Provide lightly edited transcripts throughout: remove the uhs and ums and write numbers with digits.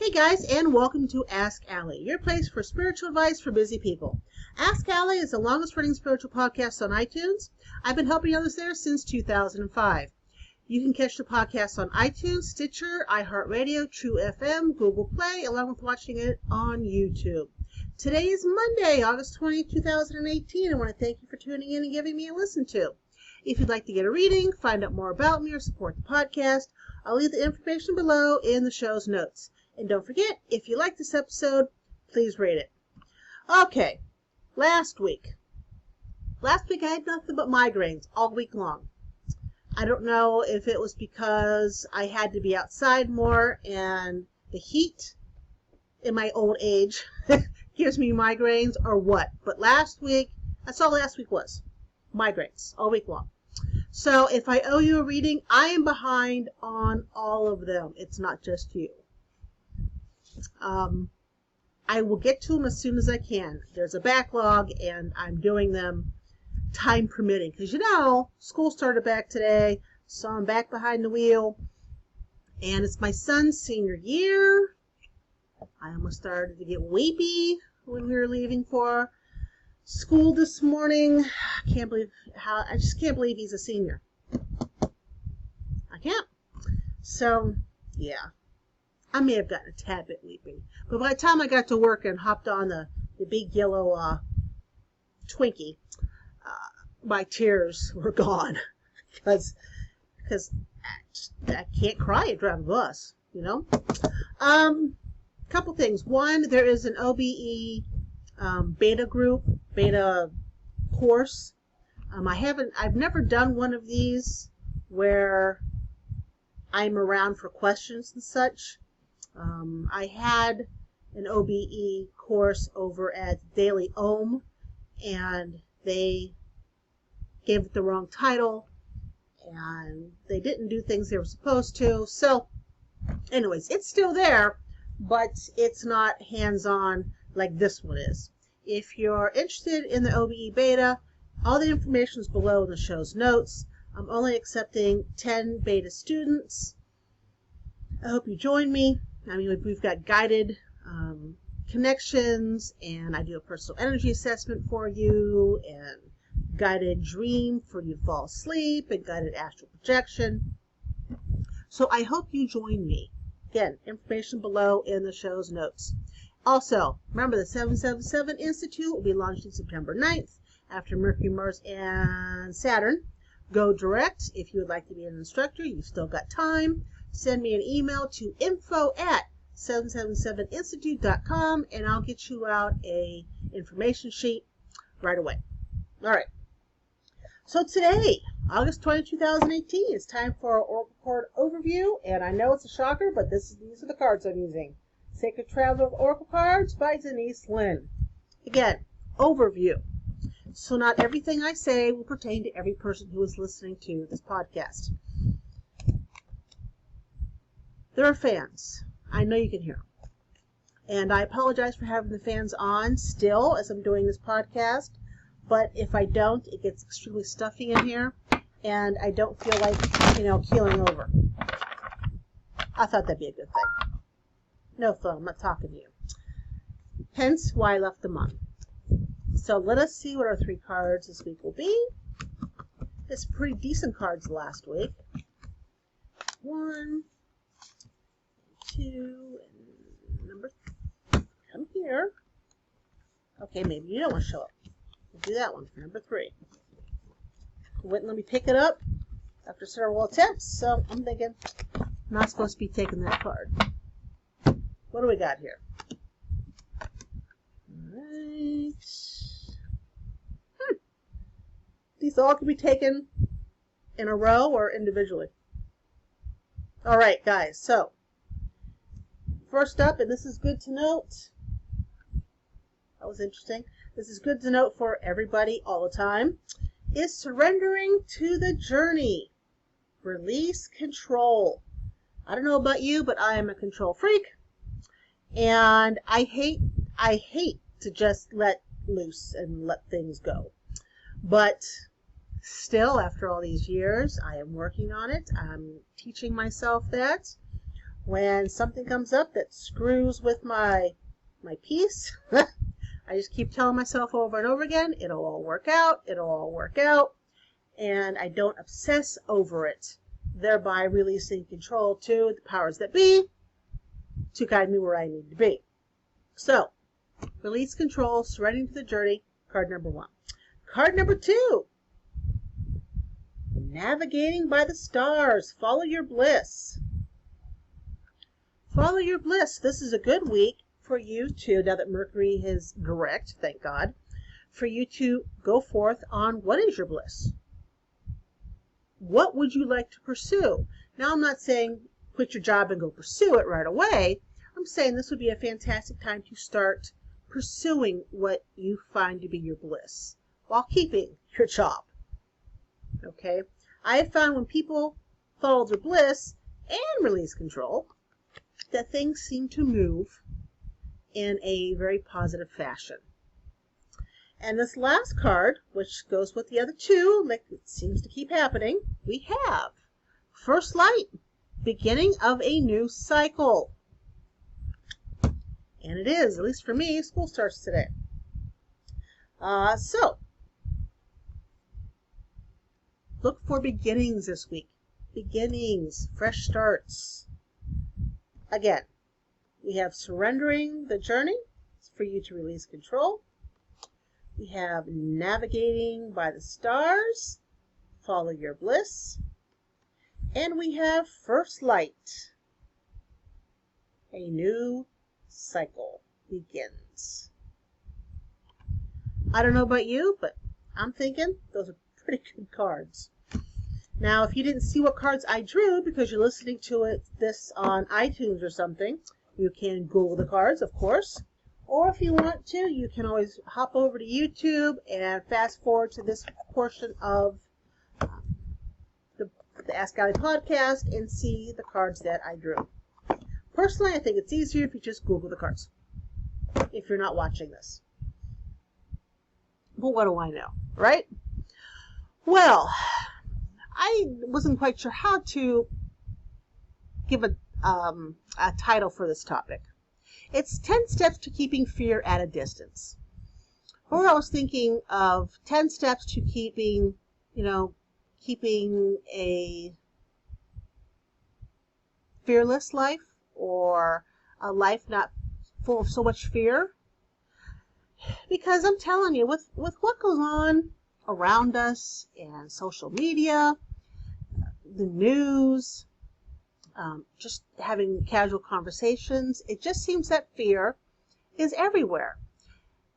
Hey guys, and welcome to Ask Allie, your place for spiritual advice for busy people. Ask Allie is the longest running spiritual podcast on iTunes. I've been helping others there since 2005. You can catch the podcast on iTunes, Stitcher, iHeartRadio, True FM, Google Play, along with watching it on YouTube. Today is Monday, August 20, 2018. I want to thank you for tuning in and giving me a listen to. If you'd like to get a reading, find out more about me, or support the podcast, I'll leave the information below in the show's notes. And don't forget, if you like this episode, please rate it. Okay, last week I had nothing but migraines all week long. I don't know if it was because I had to be outside more and the heat in my old age gives me migraines or what. But last week, that's all last week was. Migraines all week long. So if I owe you a reading, I am behind on all of them. It's not just you. I will get to them as soon as I can. There's a backlog and I'm doing them time permitting. Because school started back today, so I'm back behind the wheel. And it's my son's senior year. I almost started to get weepy when we were leaving for school this morning. I just can't believe he's a senior. I can't. So, yeah. I may have gotten a tad bit weepy. But by the time I got to work and hopped on the big yellow Twinkie, my tears were gone. Because I can't cry and drive a bus, Couple things. One, there is an OBE beta course. I've never done one of these where I'm around for questions and such. I had an OBE course over at Daily Ohm, and they gave it the wrong title, and they didn't do things they were supposed to. So, anyways, it's still there, but it's not hands-on like this one is. If you're interested in the OBE beta, all the information is below in the show's notes. I'm only accepting 10 beta students. I hope you join me. We've got guided connections, and I do a personal energy assessment for you, and guided dream for you to fall asleep, and guided astral projection. So I hope you join me. Again, information below in the show's notes. Also, remember the 777 Institute will be launching September 9th after Mercury, Mars, and Saturn go direct. If you would like to be an instructor, you've still got time. Send me an email to info@777institute.com, and I'll get you out a information sheet right away. All right. So today, August 20, 2018, it's time for our Oracle card overview, and I know it's a shocker, but these are the cards I'm using. Sacred Traveler of Oracle Cards by Denise Lynn. Again, overview. So not everything I say will pertain to every person who is listening to this podcast. There are fans. I know you can hear them. And I apologize for having the fans on still as I'm doing this podcast. But if I don't, it gets extremely stuffy in here. And I don't feel like, keeling over. I thought that'd be a good thing. No, Phil, I'm not talking to you. Hence why I left them on. So let us see what our 3 cards this week will be. It's pretty decent cards last week. 1, 2, and number 3. Come here. Okay, maybe you don't want to show up. We'll do that one for number 3. Wouldn't let me pick it up after several attempts, so I'm thinking I'm not supposed to be taking that card. What do we got here? Alright. These all can be taken in a row or individually. Alright, guys, so first up, and this is good to note. That was interesting. This is good to note for everybody all the time. Is surrendering to the journey. Release control. I don't know about you, but I am a control freak. And I hate to just let loose and let things go. But still, after all these years, I am working on it. I'm teaching myself that. When something comes up that screws with my peace, I just keep telling myself over and over again, it'll all work out, it'll all work out, and I don't obsess over it, thereby releasing control to the powers that be to guide me where I need to be. So, release control, surrendering to the journey, card number 1. Card number 2, navigating by the stars, follow your bliss. Follow your bliss. This is a good week for you to, now that Mercury is direct, thank God, for you to go forth on what is your bliss. What would you like to pursue? Now, I'm not saying quit your job and go pursue it right away. I'm saying this would be a fantastic time to start pursuing what you find to be your bliss while keeping your job. Okay? I have found when people follow their bliss and release control, that things seem to move in a very positive fashion. And this last card, which goes with the other two, like it seems to keep happening, we have First Light, beginning of a new cycle. And it is, at least for me, school starts today. So, look for beginnings this week. Beginnings, fresh starts. Again, we have surrendering the journey for you to release control. We have navigating by the stars, follow your bliss. And we have First Light, a new cycle begins. I don't know about you, but I'm thinking those are pretty good cards. Now, if you didn't see what cards I drew because you're listening to this on iTunes or something, you can Google the cards, of course. Or if you want to, you can always hop over to YouTube and fast forward to this portion of the Ask Allie podcast and see the cards that I drew. Personally, I think it's easier if you just Google the cards, if you're not watching this. But what do I know, right? Well, I wasn't quite sure how to give a title for this topic. It's 10 steps to keeping fear at a distance. Or I was thinking of 10 steps to keeping a fearless life, or a life not full of so much fear. Because I'm telling you, with what goes on around us and social media, the news, just having casual conversations, it just seems that fear is everywhere.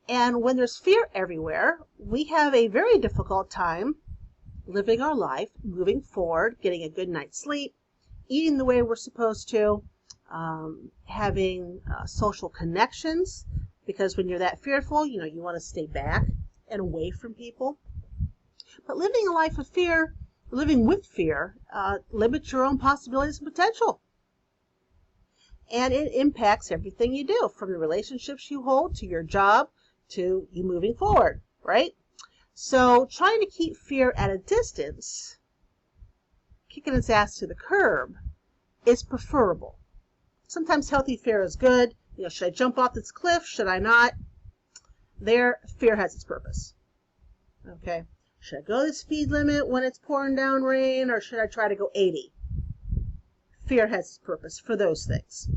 And when there's fear everywhere, we have a very difficult time living our life, moving forward, getting a good night's sleep, eating the way we're supposed to, having social connections, because when you're that fearful, you want to stay back and away from people. But living a life of fear, living with fear, limits your own possibilities and potential. And it impacts everything you do, from the relationships you hold to your job to you moving forward, right? So trying to keep fear at a distance, kicking its ass to the curb, is preferable. Sometimes healthy fear is good. Should I jump off this cliff? Should I not? Fear has its purpose. Okay. Should I go the speed limit when it's pouring down rain, or should I try to go 80? Fear has its purpose for those things.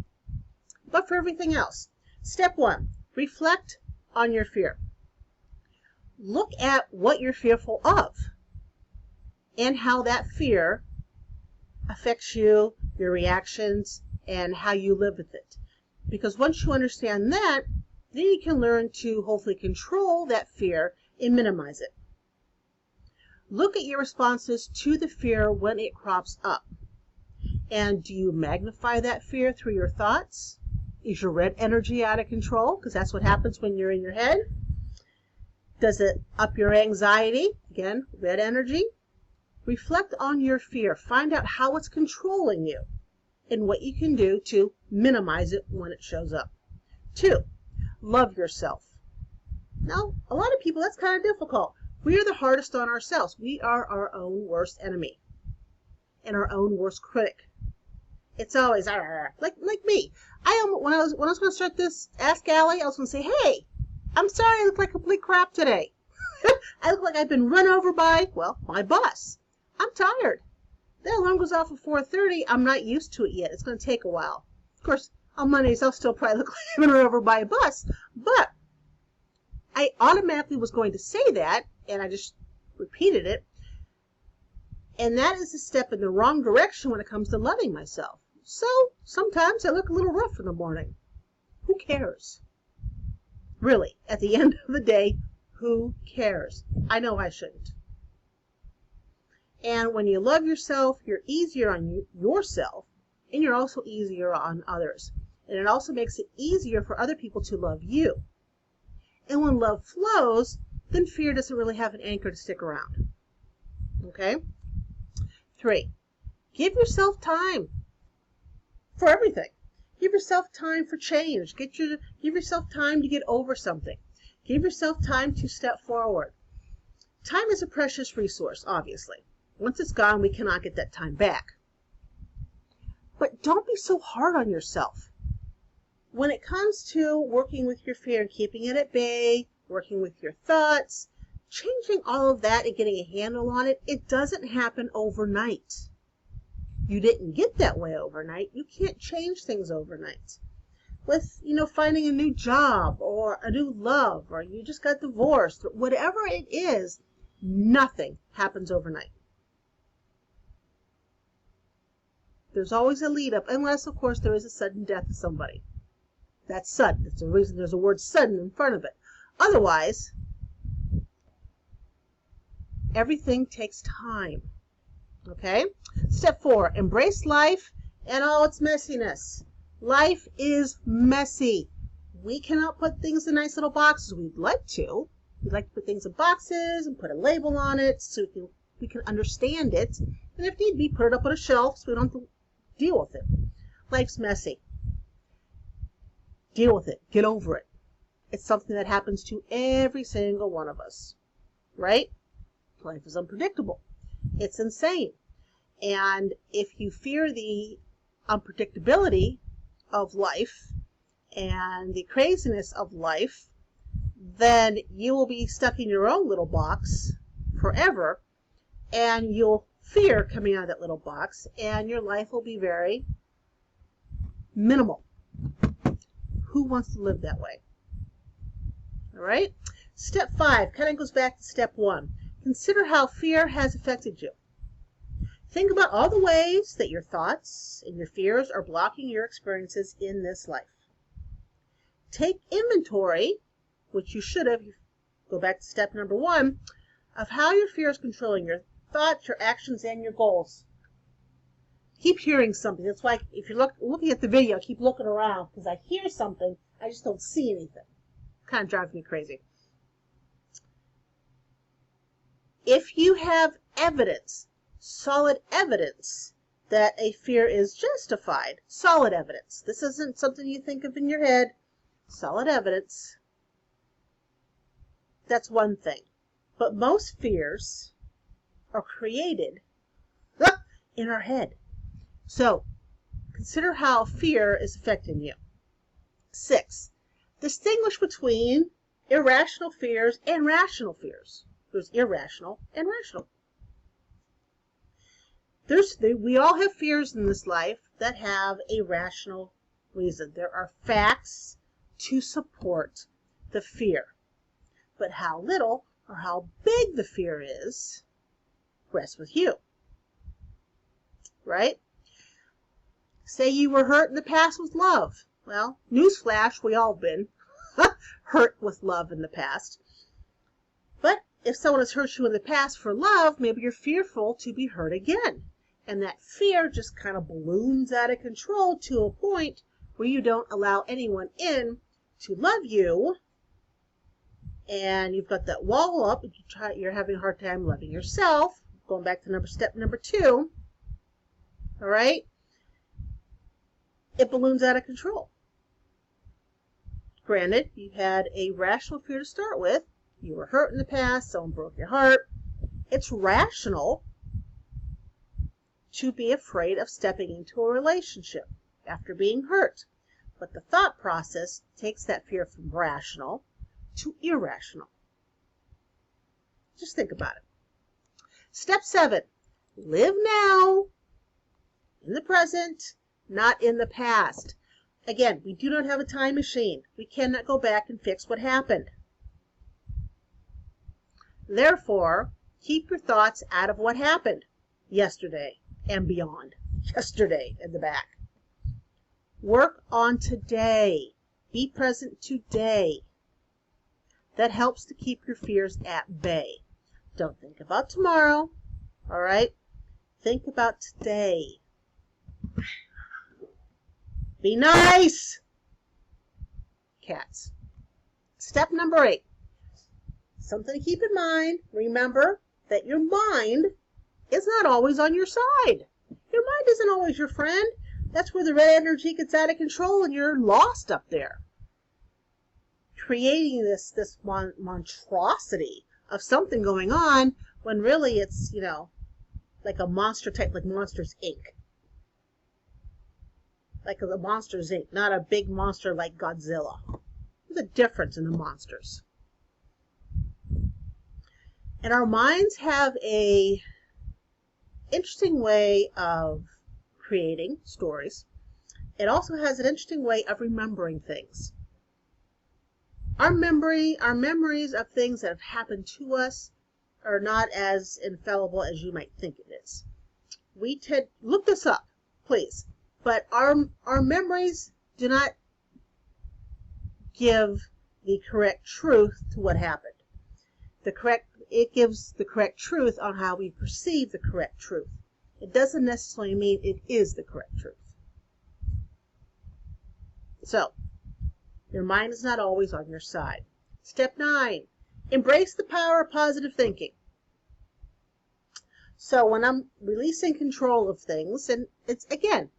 But for everything else, step 1, reflect on your fear. Look at what you're fearful of and how that fear affects you, your reactions, and how you live with it. Because once you understand that, then you can learn to hopefully control that fear and minimize it. Look at your responses to the fear when it crops up. And do you magnify that fear through your thoughts? Is your red energy out of control? Because that's what happens when you're in your head. Does it up your anxiety? Again, red energy. Reflect on your fear. Find out how it's controlling you and what you can do to minimize it when it shows up. 2, love yourself. Now, a lot of people, that's kind of difficult. We are the hardest on ourselves. We are our own worst enemy and our own worst critic. It's always like me. When I was going to start this Ask Allie, I was going to say, hey, I'm sorry I look like complete crap today. I look like I've been run over by, well, my bus. I'm tired. That alarm goes off at 4:30. I'm not used to it yet. It's going to take a while. Of course, on Mondays, I'll still probably look like I've been run over by a bus. But I automatically was going to say that, and I just repeated it. And that is a step in the wrong direction when it comes to loving myself. So sometimes I look a little rough in the morning. Who cares? Really, at the end of the day, who cares? I know I shouldn't. And when you love yourself, you're easier on yourself, and you're also easier on others. And it also makes it easier for other people to love you. And when love flows, then fear doesn't really have an anchor to stick around. Okay? 3, give yourself time for everything. Give yourself time for change. Give yourself time to get over something. Give yourself time to step forward. Time is a precious resource, obviously. Once it's gone, we cannot get that time back. But don't be so hard on yourself. When it comes to working with your fear and keeping it at bay, working with your thoughts, changing all of that and getting a handle on it, it doesn't happen overnight. You didn't get that way overnight. You can't change things overnight. With, finding a new job or a new love, or you just got divorced, or whatever it is, nothing happens overnight. There's always a lead up, unless, of course, there is a sudden death of somebody. That's sudden. That's the reason there's a word sudden in front of it. Otherwise, everything takes time. Okay? Step 4, embrace life and all its messiness. Life is messy. We cannot put things in nice little boxes. We'd like to. We'd like to put things in boxes and put a label on it so we can understand it. And if need be, put it up on a shelf so we don't have to deal with it. Life's messy. Deal with it. Get over it. It's something that happens to every single one of us. Right? Life is unpredictable. It's insane. And if you fear the unpredictability of life and the craziness of life, then you will be stuck in your own little box forever, and you'll fear coming out of that little box, and your life will be very minimal. Who wants to live that way? All right? Step 5 kind of goes back to step 1. Consider how fear has affected you. Think about all the ways that your thoughts and your fears are blocking your experiences in this life. Take inventory, which you should have, go back to step number 1, of how your fear is controlling your thoughts, your actions, and your goals. Keep hearing something. That's why if you're looking at the video, keep looking around, because I hear something, I just don't see anything. Kind of drives me crazy. If you have evidence, solid evidence, that a fear is justified, solid evidence. This isn't something you think of in your head. Solid evidence. That's one thing. But most fears are created in our head. So, consider how fear is affecting you. 6, distinguish between irrational fears and rational fears. There's irrational and rational. We all have fears in this life that have a rational reason. There are facts to support the fear. But how little or how big the fear is rests with you. Right? Say you were hurt in the past with love. Well, newsflash, we all have been hurt with love in the past. But if someone has hurt you in the past for love, maybe you're fearful to be hurt again. And that fear just kind of balloons out of control to a point where you don't allow anyone in to love you. And you've got that wall up, and you're having a hard time loving yourself. Going back to step number 2. All right? It balloons out of control. Granted, you had a rational fear to start with. You were hurt in the past, someone broke your heart. It's rational to be afraid of stepping into a relationship after being hurt. But the thought process takes that fear from rational to irrational. Just think about it. Step 7, live now, in the present, not in the past. Again, we do not have a time machine. We cannot go back and fix what happened. Therefore, keep your thoughts out of what happened yesterday and beyond. Yesterday and the back. Work on today. Be present today. That helps to keep your fears at bay. Don't think about tomorrow, all right? Think about today. Be nice. Cats. Step number 8. Something to keep in mind. Remember that your mind is not always on your side. Your mind isn't always your friend. That's where the red energy gets out of control and you're lost up there. Creating this monstrosity of something going on when really it's, like a monster type, like Monsters, Inc. Like the Monsters, Inc., not a big monster like Godzilla. There's a difference in the monsters. And our minds have a interesting way of creating stories. It also has an interesting way of remembering things. Our memories of things that have happened to us are not as infallible as you might think it is. Look this up, please. But our memories do not give the correct truth to what happened. It gives the correct truth on how we perceive the correct truth. It doesn't necessarily mean it is the correct truth. So, your mind is not always on your side. Step 9, embrace the power of positive thinking. So when I'm releasing control of things, and it's, again,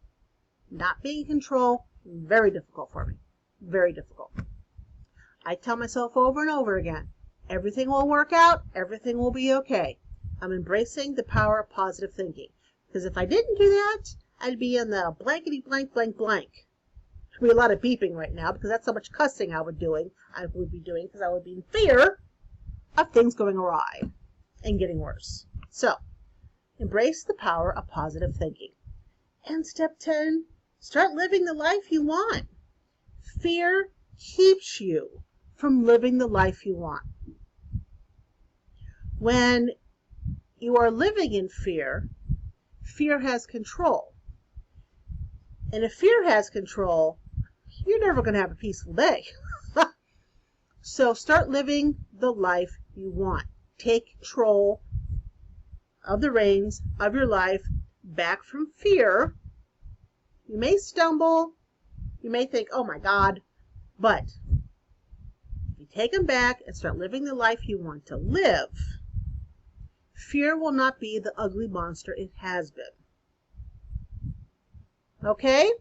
not being in control, very difficult for me. Very difficult. I tell myself over and over again, everything will work out, everything will be okay. I'm embracing the power of positive thinking. Because if I didn't do that, I'd be in the blankety blank blank blank. There'd be a lot of beeping right now because that's how much cussing I would be doing because I would be in fear of things going awry and getting worse. So, embrace the power of positive thinking. And step 10, start living the life you want. Fear keeps you from living the life you want. When you are living in fear, fear has control. And if fear has control, you're never going to have a peaceful day. So start living the life you want. Take control of the reins of your life back from fear. You may stumble. You may think, oh my God. But if you take them back and start living the life you want to live, fear will not be the ugly monster it has been. Okay?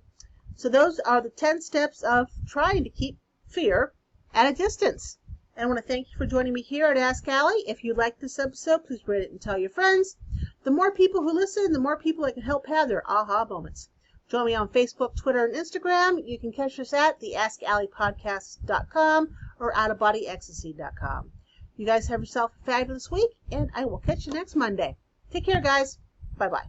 So those are the 10 steps of trying to keep fear at a distance. And I want to thank you for joining me here at Ask Allie. If you liked this episode, please rate it and tell your friends. The more people who listen, the more people I can help have their aha moments. Join me on Facebook, Twitter, and Instagram. You can catch us at the AskAlliePodcast.com or OutOfBodyEcstasy.com. You guys have yourself a fabulous week, and I will catch you next Monday. Take care, guys. Bye-bye.